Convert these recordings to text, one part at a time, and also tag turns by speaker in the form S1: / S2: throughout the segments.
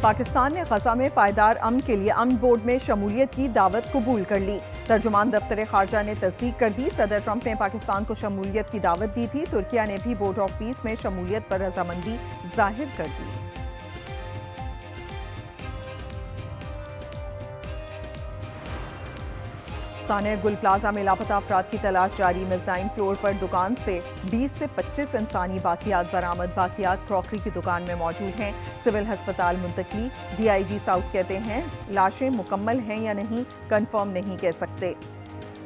S1: पाकिस्तान ने गजा में पायदार अमन के लिए अमन बोर्ड में शमूलियत की दावत कबूल कर ली। तर्जुमान दफ्तर खारजा ने तस्दीक कर दी। सदर ट्रंप ने पाकिस्तान को शमूलियत की दावत दी थी। तुर्किया ने भी बोर्ड ऑफ पीस में शमूलियत पर रजामंदी जाहिर कर दी। सानिया गुल प्लाजा में लापता अफराद की तलाश जारी। मेज़दाइन फ्लोर पर दुकान से 20 से 25 इंसानी बाकियात बरामद। बाकियात क्रॉकरी की दुकान में मौजूद हैं। सिविल हस्पताल मुंतकली। DIG साउथ कहते हैं लाशें मुकम्मल हैं या नहीं कंफर्म नहीं कह सकते।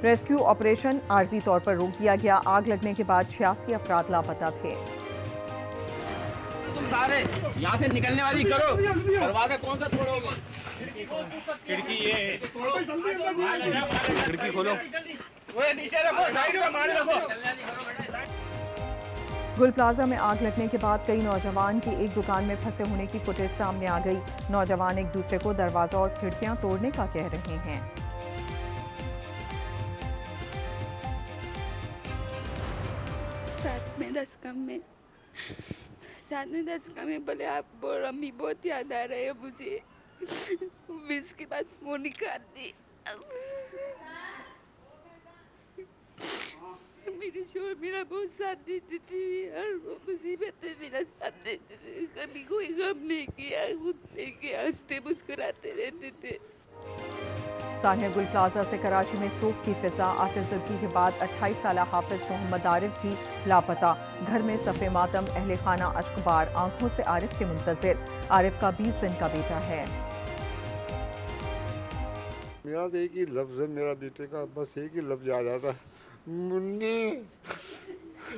S1: रेस्क्यू ऑपरेशन आर्जी तौर पर रोक दिया गया। आग लगने के बाद 86 अफराद लापता थे।
S2: तुम सारे यहाँ से निकलने वाली करो, दरवाजा कौन सा छोड़ोगे? खिड़की ये खिड़की खोलो, नीचे रखो, साइड में मार रखो।
S1: गुल प्लाजा में आग लगने के बाद कई नौजवान की एक दुकान में फंसे होने की फुटेज सामने आ गई। नौजवान एक दूसरे को दरवाजा और खिड़कियां तोड़ने का कह रहे हैं।
S3: साथ में 10 कम में बोले आप अम्मी बहुत याद आ रहे हैं मुझे। 20 के बाद फोन निकाल दी। मेरी शोर मेरा बहुत साथ देती थी, हर मुसीबत में मेरा साथ देते थे। कभी कोई गम नहीं किया, खुद लेके हंसते मुस्कुराते रहते थे।
S1: सानिया गुल प्लाजा से कराची में सोग की फिजा। आतिशज़दगी के बाद 28 साला हाफिज मोहम्मद आरिफ भी लापता। घर में सफ़े मातम, अहले खाना अश्कबार, आंखों से आरिफ के मुंतज़िर। आरिफ का 20 दिन का बेटा है।
S4: मेरा तो एक ही लफ्ज़ है मेरा बेटे का, बस एक ही लफ्ज़ याद आता, मुन्नी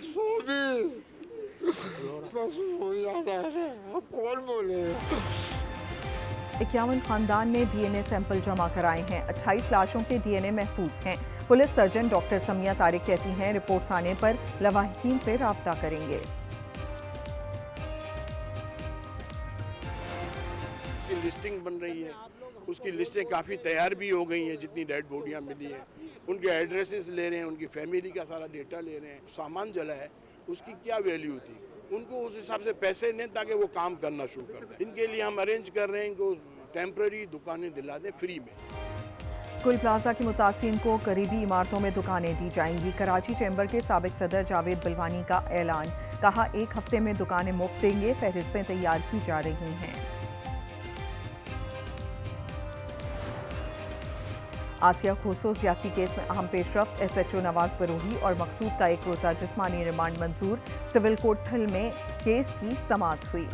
S4: सोबी, बस वो याद आ रहा है। अब कौन बोले?
S1: 51 खानदान ने DNA सैंपल जमा कराए हैं। 28 लाशों के DNA महफूज हैं। Police surgeon doctor Samiya Tariq कहती हैं रिपोर्ट्स आने पर लवाहिकीन से राब्ता करेंगे।
S5: उसकी लिस्टिंग बन रही है, उसकी लिस्टें काफ़ी तैयार भी हो गई हैं। जितनी डेड बॉडियाँ मिली हैं उनके एड्रेसेस ले रहे हैं, उनकी फैमिली का सारा डेटा ले रहे हैं। सामान जला है उसकी क्या वैल्यू थी, उनको उस हिसाब से पैसे दें ताकि वो काम करना शुरू कर दें। इनके लिए हम अरेंज कर रहे हैं, इनको टेम्पररी दुकानें दिला दें फ्री में।
S1: गुल प्लाजा के मुतासिरीन को करीबी इमारतों में दुकानें दी जाएंगी। कराची चैम्बर के साबिक सदर जावेद बिलवानी का ऐलान। कहा 1 हफ्ते में दुकानें मुफ्त देंगे। फहरिस्तें तैयार की जा रही हैं। आसिया खोसो ज्यादती केस में अहम पेशरफ्त। SHO नवाज बरूही और मकसूद का 1 रोज़ा जिस्मानी रिमांड मंजूर। सिविल कोर्ट ठल में केस की समाअत हुई।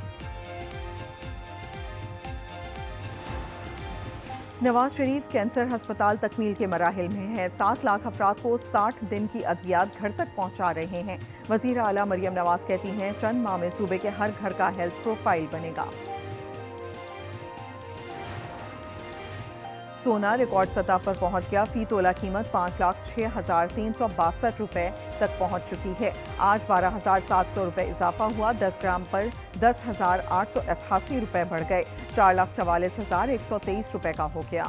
S1: नवाज शरीफ कैंसर अस्पताल तकमील के मराहिल में है। 7 लाख अफराद को 60 दिन की अद्वियात घर तक पहुंचा रहे हैं। वज़ीर आला मरियम नवाज कहती हैं चंद माह में सूबे के हर घर का हेल्थ प्रोफाइल बनेगा। सोना रिकॉर्ड सतह पर पहुंच गया। फी तोला कीमत 5,06,362 रुपए तक पहुंच चुकी है। आज 12,700 रुपए इजाफा हुआ। 10 ग्राम पर 10,888 रुपए बढ़ गए। 4,44,123 रुपए का हो गया।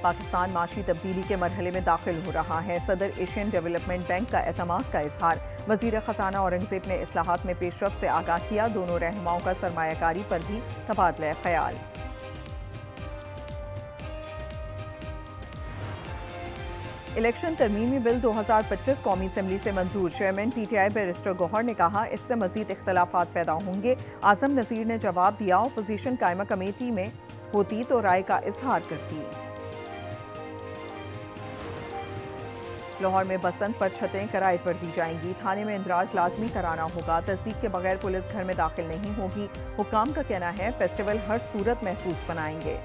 S1: पाकिस्तान माशी तब्दीली के मरहले में दाखिल हो रहा है। सदर एशियन डेवलपमेंट बैंक का एतमाद का इजहार। वजीर खजाना औरंगजेब ने इस्लाहात में पेशरफ से आगाह किया। दोनों रहनुमाओं का सरमायाकारी पर भी तबादला ख्याल। इलेक्शन तरमीमी बिल 2025 कौमी असम्बली से मंजूर। चेयरमैन PTI बैरिस्टर गौहर ने कहा इससे मजीद इख्तलाफात पैदा होंगे। आजम नज़ीर ने जवाब दिया अपोजिशन कायमा कमेटी में होती तो राय का इजहार करती। लाहौर में बसंत पर छतें किराए पर दी जाएंगी। थाने में इंदराज लाजमी कराना होगा। तस्दीक के बगैर पुलिस घर में दाखिल नहीं होगी। हुक्काम का कहना है फेस्टिवल हर सूरत महफूज बनाएंगे।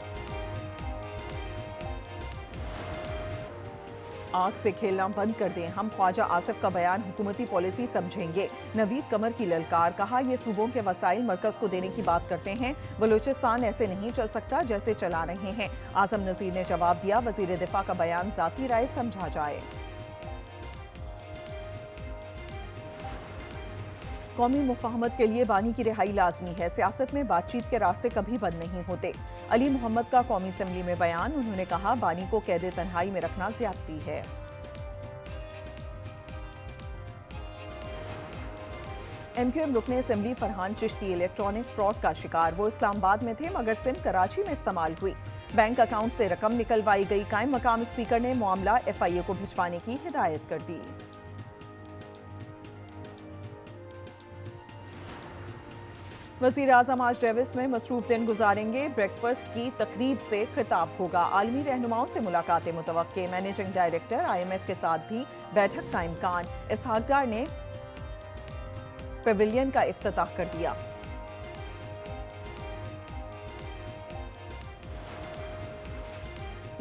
S1: आग से खेलना बंद कर दें। हम ख्वाजा आसिफ का बयान हुकूमती पॉलिसी समझेंगे। नवीद कमर की ललकार। कहा ये सूबों के वसाइल मरकज को देने की बात करते हैं। बलूचिस्तान ऐसे नहीं चल सकता जैसे चला रहे हैं। आजम नज़ीर ने जवाब दिया वजीर दिफा का बयान जाती राय समझा जाए। कौमी मुफाहमत के लिए बानी की रिहाई लाजमी है। सियासत में बातचीत के रास्ते कभी बंद नहीं होते। अली मोहम्मद का कौमी असम्बली में बयान। उन्होंने कहा बानी को कैद तन्हाई में रखना ज्यादती है। MQM रुकने assembly Farhan Chishti electronic fraud का शिकार। वो इस्लामाबाद में थे मगर सिम कराची में इस्तेमाल हुई। बैंक अकाउंट से रकम निकलवाई गई। कायम मकाम स्पीकर ने मामला FIA को भिजवाने की हिदायत कर दी। वज़ीर आज़म आज डेविस में मसरूफ दिन गुजारेंगे। ब्रेकफास्ट की तकरीब से खिताब होगा। आलमी रहनुमाओं से मुलाकातें मुतवक्के। मैनेजिंग डायरेक्टर IMF के साथ भी बैठक का इम्कान। इसहाक डार ने पेविलियन का इफ्तिताह कर दिया।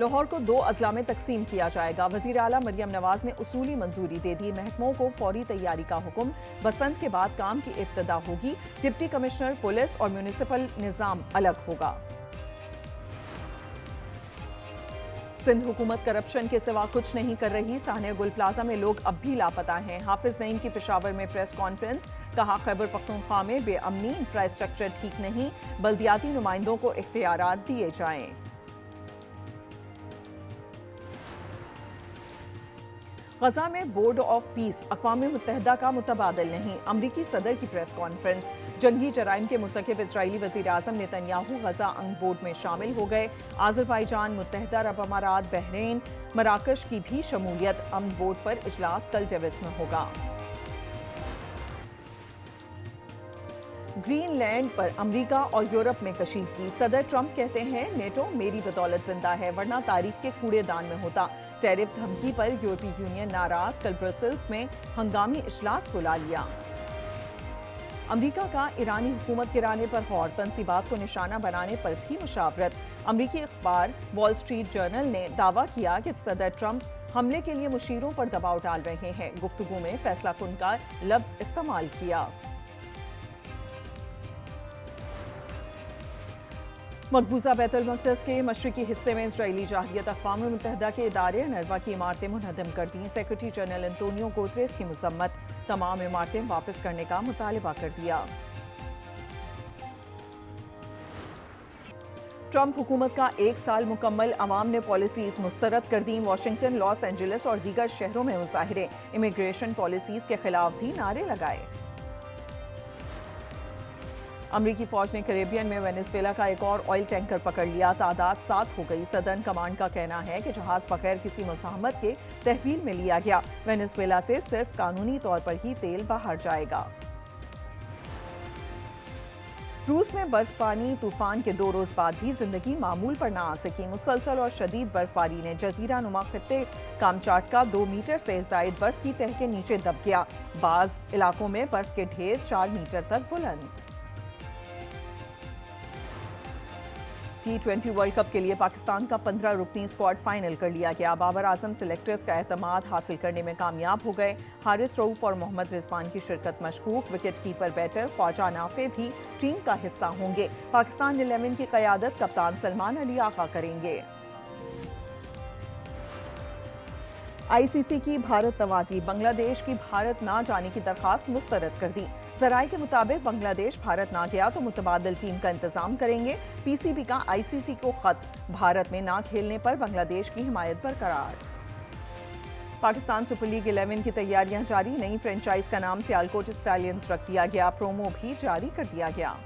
S1: लाहौर को 2 अजला में तकसीम किया जाएगा। वज़ीर आला मरियम नवाज ने उसूली मंजूरी दे दी। महकमों को फौरी तैयारी का हुक्म। बसंत के बाद काम की इब्तिदा होगी। डिप्टी कमिश्नर पुलिस और म्यूनिसिपल निज़ाम अलग होगा। सिंध हुकूमत करप्शन के सिवा कुछ नहीं कर रही। साहने गुल प्लाजा में लोग अब भी लापता हैं। हाफिज नईम की पेशावर में प्रेस कॉन्फ्रेंस। कहा खैबर पख्तूनख्वा में बेअमनी, इंफ्रास्ट्रक्चर ठीक नहीं। बल्दियाती नुमाइंदों को इख्तियारात दिए जाएं। गजा में बोर्ड ऑफ पीस अक़वाम मुत्तहिदा का मुतबादिल नहीं। अमरीकी सदर की प्रेस कॉन्फ्रेंस। जंगी जराइम के मुर्तकिब इजरायली वज़ीर आज़म नेतन्याहू गजा अंग बोर्ड में शामिल हो गए। आज़रबाईजान, मुत्तहिदा अरब अमारात, बहरीन, मराकश की भी शमूलियत। अमन बोर्ड पर इजलास कल डेविस में होगा। ग्रीनलैंड पर अमेरिका और यूरोप में कशीदगी। सदर ट्रंप कहते हैं नेटो मेरी बदौलत जिंदा है, वरना तारीख के कूड़ेदान में होता। टैरिफ धमकी पर यूरोपीय यूनियन नाराज। कल ब्रसेल्स में हंगामी इजलास बुला लिया। अमेरिका का ईरानी हुकूमत गिराने पर गौर। तंसीबात को निशाना बनाने पर भी मुशावरत। अमेरिकी अखबार वॉल स्ट्रीट जर्नल ने दावा किया कि सदर ट्रंप हमले के लिए मुशीरों पर दबाव डाल रहे हैं। गुफ्तगू में फैसला कुन का लफ्ज इस्तेमाल किया। मकबूजा बैतुल मक़दस के मशरक़ी हिस्से में इजरायली जाहिलियत अक़वाम मुत्तहिदा के इदारे अनरवा की इमारतें मुनहदम कर दी। सेक्रेटरी जनरल एंटोनियो गुतेरेस की मज़म्मत। तमाम इमारतें वापस करने का मुतालिबा कर दिया। ट्रंप हुकूमत का 1 साल मुकम्मल। अवाम ने पॉलिसीज मुस्तरद कर दी। वाशिंगटन, लॉस एंजलिस और दीगर शहरों में मुजाहिरे। इमिग्रेशन पॉलिसीज के खिलाफ भी नारे लगाए। अमरीकी फौज ने कैरेबियन में वेनेजुएला का एक और ऑयल टैंकर पकड़ लिया। तादाद 7 हो गई। सदर्न कमांड का कहना है कि जहाज बगैर किसी मुज़ाहमत के तहवील में लिया गया। वेनेजुएला से सिर्फ कानूनी तौर पर ही तेल बाहर जाएगा। रूस में बर्फबारी तूफान के 2 रोज बाद भी जिंदगी मामूल पर ना आ सकी। मुसलसल और शदीद बर्फबारी ने जजीरा नुमा खित्ते कामचाटका 2 मीटर से ज़ायद बर्फ की तह के नीचे दब गया। बाज़ इलाकों में बर्फ के ढेर 4 मीटर तक बुलंद। T20 वर्ल्ड कप के लिए पाकिस्तान का 15 रुकनी स्क्वाड फाइनल कर लिया गया। बाबर आजम सिलेक्टर्स का एतमाद हासिल करने में कामयाब हो गए। हारिस रऊफ और मोहम्मद रिजवान की शिरकत मशकूक। Wicket keeper batter Khwaja Nafay भी टीम का हिस्सा होंगे। पाकिस्तान 11 की क़यादत कप्तान सलमान अली आगा करेंगे। ICC की भारत नवाजी। बांग्लादेश की भारत ना जाने की दरखास्त मुस्तरद कर दी। ज़राए के मुताबिक बांग्लादेश भारत ना गया तो मुतबादिल टीम का इंतजाम करेंगे। PCB का ICC को खत। भारत में ना खेलने पर बांग्लादेश की हिमायत बरकरार। पाकिस्तान सुपर लीग 11 की तैयारियां जारी। नई फ्रेंचाइज का नाम सियालकोट स्टालियंस रख दिया गया। प्रोमो भी जारी कर दिया गया।